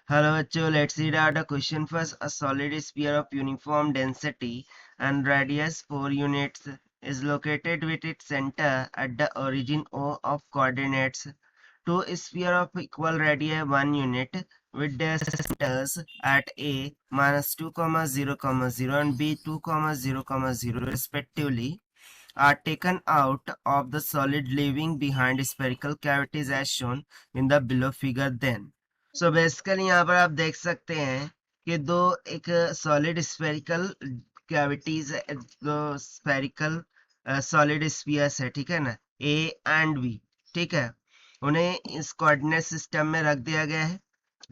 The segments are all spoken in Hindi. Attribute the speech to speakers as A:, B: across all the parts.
A: Hello, bachcho. Let's read out the question first. A solid sphere of uniform density and radius 4 units is located with its center at the origin O of coordinates. Two spheres of equal radii 1 unit with their centers at A -2, 0, 0 and B 2, 0, 0 respectively are taken out of the solid leaving behind spherical cavities as shown in the below figure then. So basically यहाँ पर आप देख सकते हैं कि दो एक सॉलिड स्फेरिकल कैविटीज दो स्फेरिकल सॉलिड स्फीयर्स है, ठीक है ना, ए एंड बी, ठीक है, उन्हें इस कोऑर्डिनेट सिस्टम में रख दिया गया है।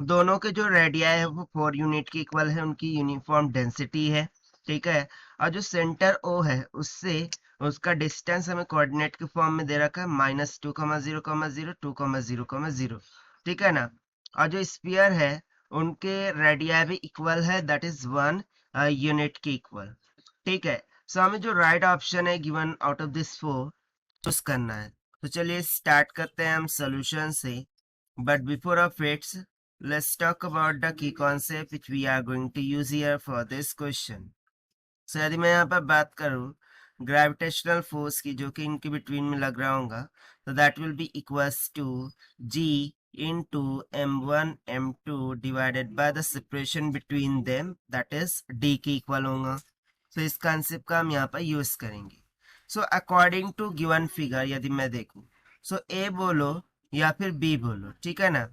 A: दोनों के जो रेडियाई है वो 4 यूनिट की इक्वल है, उनकी यूनिफॉर्म डेंसिटी है, ठीक है। और जो सेंटर ओ है उससे उसका डिस्टेंस हमें कोऑर्डिनेट के फॉर्म में दे रखा है -2, 0, 0, 2, 0, 0, ठीक है ना। और जो स्फीयर है उनके रेडियाई भी इक्वल है, दैट इज 1 यूनिट की इक्वल, ठीक है। सो हमें जो राइट ऑप्शन है given out of this 4 choose करना है। तो चलिए स्टार्ट करते हैं हम सोल्यूशन से, but before of its let's talk about the key concept which we are going to use here for this question. So यदि मैं यहाँ पर बात करूँ ग्रेविटेशनल फोर्स की जो कि इनके बिटवीन में लग रहा होगा, तो that will be equals to G into m1 m2 divided by the separation between them, that is d के इक्वल होगा। तो इस कंसेप्ट का हम यहाँ पर यूज करेंगे। So according to given figure यदि मैं देखूं, सो ए बोलो या फिर बी बोलो, ठीक है ना,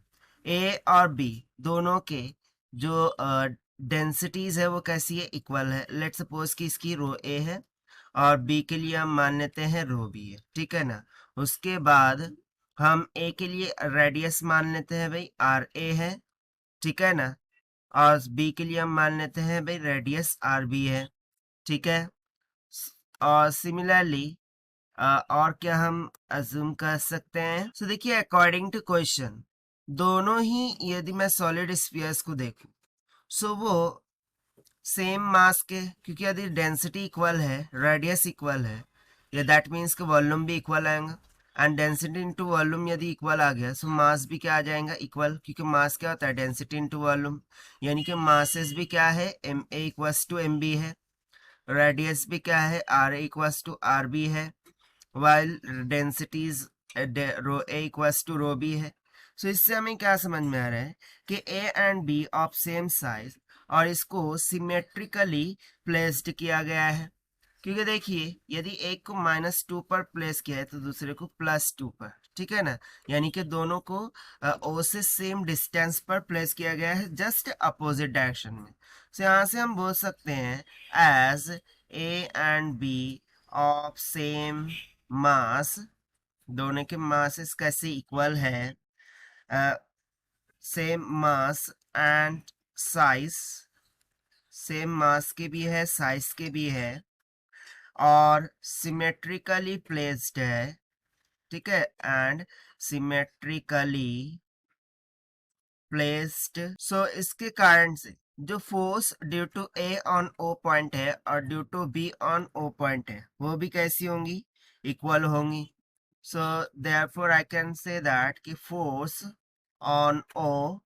A: ए और बी दोनों के जो डेंसिटीज है वो कैसी है, इक्वल है। लेट सपोज कि इसकी रो ए है और बी के लिए हम मान लेते हैं रो बी है, ठीक है ना। उसके बाद हम ए के लिए रेडियस मान लेते हैं भाई आर ए है, ठीक है ना, और बी के लिए हम मान लेते हैं भाई रेडियस आर बी है, ठीक है। और सिमिलरली और क्या हम अज्यूम कर सकते हैं, सो देखिए अकॉर्डिंग टू क्वेश्चन दोनों ही यदि मैं सॉलिड स्फीयर्स को देखूं, सो वो सेम मास के, क्योंकि यदि डेंसिटी इक्वल है रेडियस इक्वल है, या दैट मीन्स कि वॉल्यूम भी इक्वल आएगा, एंड डेंसिटी इनटू वॉल्यूम यदि इक्वल आ गया सो मास भी क्या आ जाएगा, इक्वल, क्योंकि मास क्या होता है डेंसिटी इनटू वॉल्यूम, यानी कि मासेस भी क्या है M A equals to M B है, रेडियस भी क्या है R A equals to R B है, while densities rho A equals to rho B है। सो इससे हमें क्या समझ में आ रहा है कि A and B of same size और इसको सिमेट्रिकली प्लेस्ड किया गया है, क्योंकि देखिए यदि एक को -2 पर प्लेस किया है तो दूसरे को +2 पर, ठीक है ना, यानी कि दोनों को ओ से सेम डिस्टेंस पर प्लेस किया गया है, जस्ट अपोजिट डायरेक्शन में। तो यहाँ से हम बोल सकते हैं as A and B of same mass, दोनों के मासेस कैसे इक्वल है, same mass and size, same mass के भी है साइज के भी है और सिमेट्रिकली प्लेस्ड है, ठीक है, एंड सिमेट्रिकली प्लेस्ड। सो इसके कारण से जो force due to A on O point है और due to B on O point है वो भी कैसी होंगी, इक्वल होंगी। So therefore I can say that कि force on O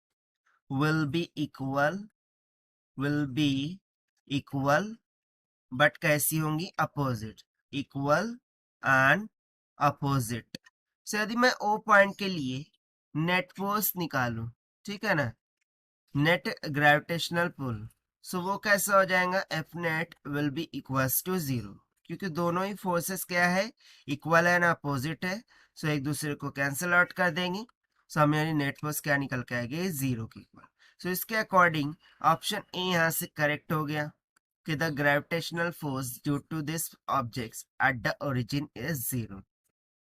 A: will be equal, will be equal, but कैसी होंगी, opposite, equal and opposite. So यदि मैं ओ पॉइंट के लिए नेट फोर्स निकालूं, ठीक है ना, नेट ग्रेविटेशनल पुल, सो वो कैसा हो जाएगा, F net will be equals to 0, क्योंकि दोनों ही फोर्सेस क्या है, इक्वल है ना अपोजिट है, सो एक दूसरे को कैंसिल आउट कर देंगे। सो हमारी नेट फोर्स क्या निकल के आएगी, 0 की इक्वल। सो इसके अकॉर्डिंग ऑप्शन ए यहाँ से करेक्ट हो गया कि the gravitational force due to this objects at the origin is 0।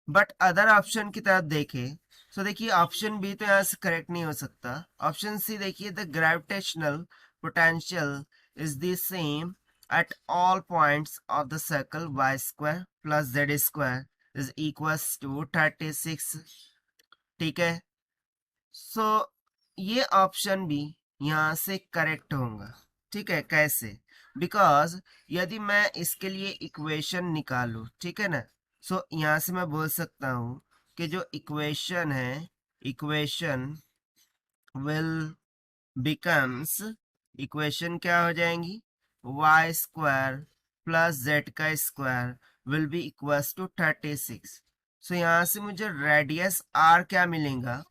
A: But other option की तरफ देखें, सो देखिए ऑप्शन बी तो यहाँ से करेक्ट नहीं हो सकता। ऑप्शन सी देखिए, the gravitational potential is the same at all points of the circle y square plus z square is equals to 36, ठीक है। सो ये ऑप्शन भी यहाँ से करेक्ट होगा, ठीक है, कैसे, बिकॉज यदि मैं इसके लिए इक्वेशन निकालू, ठीक है ना, सो यहाँ से मैं बोल सकता हूँ कि जो इक्वेशन है, इक्वेशन विल बिकम्स, इक्वेशन क्या हो जाएंगी, वाई स्क्वायर प्लस जेड का square will be equals to 36। So यहां से मुझे रेडियस आर क्या मिलेगा,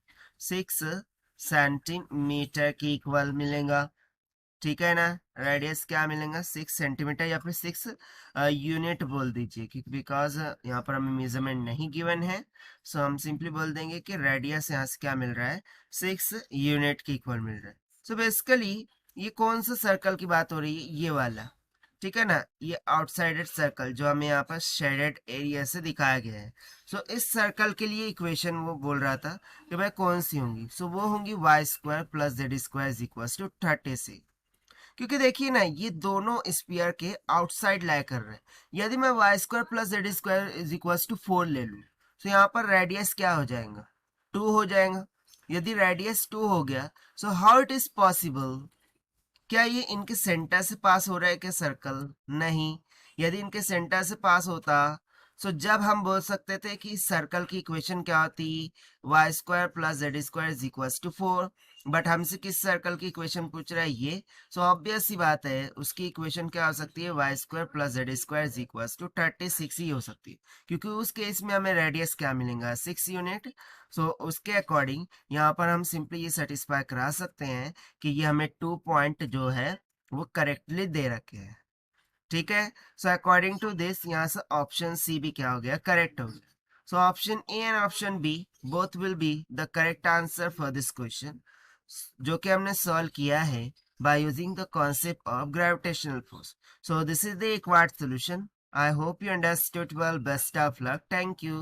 A: 6 सेंटीमीटर की इक्वल मिलेगा। ठीक है ना, रेडियस क्या मिलेगा 6 सेंटीमीटर, या फिर 6 यूनिट बोल दीजिए, क्योंकि बिकॉज यहाँ पर हमें मेजरमेंट नहीं गिवन है। सो हम सिंपली बोल देंगे कि रेडियस यहाँ से क्या मिल रहा है, 6 यूनिट की इक्वल मिल रहा है। सो बेसिकली ये कौन सा सर्कल की बात हो रही है, ये वाला। ठीक है ना, ये आउटसाइडेड सर्कल जो हमें यहाँ पर शेडेड एरिया से दिखाया गया है। सो इस सर्कल के लिए इक्वेशन वो बोल रहा था कि भाई कौन सी होंगी, सो वो होंगी Y square plus Z square is equal to 36। क्योंकि देखिए ना, ये दोनों स्पीयर के आउटसाइड लाई कर रहे हैं। यदि मैं Y square plus Z square is equal to 4 ले लूँ, तो यहाँ पर रेडियस क्या हो जाएगा, 2 हो जाएगा। यदि रेडियस 2 हो गया, so how it is possible, क्या ये इनके सेंटर से पास हो रहा है क्या सर्कल, नहीं। यदि इनके सेंटर से पास होता, सो जब हम बोल सकते थे कि सर्कल की इक्वेशन क्या होती, Y square plus Z square is equal to 4। But हमसे किस सर्कल की इक्वेशन पूछ रहा है, ये। सो ऑब्वियस सी बात है, उसकी इक्वेशन क्या हो सकती है, Y square plus Z square is equal to 36 ही हो सकती है, क्योंकि उस केस में हमें रेडियस क्या मिलेगा, 6 यूनिट। सो उसके अकॉर्डिंग यहाँ पर हम सिंपली ये सेटिस्फाई करा सकते हैं कि ये हमें 2 पॉइंट जो है वो करेक्टली दे रखे हैं। ठीक है, सो अकॉर्डिंग टू दिस यहाँ से ऑप्शन सी भी क्या हो गया, करेक्ट हो गया। So option A and option B both will be the correct answer for this question, जो कि हमने सॉल्व किया है by using the concept of gravitational force. So this is the required solution. I hope you understood well. Best of luck. Thank you.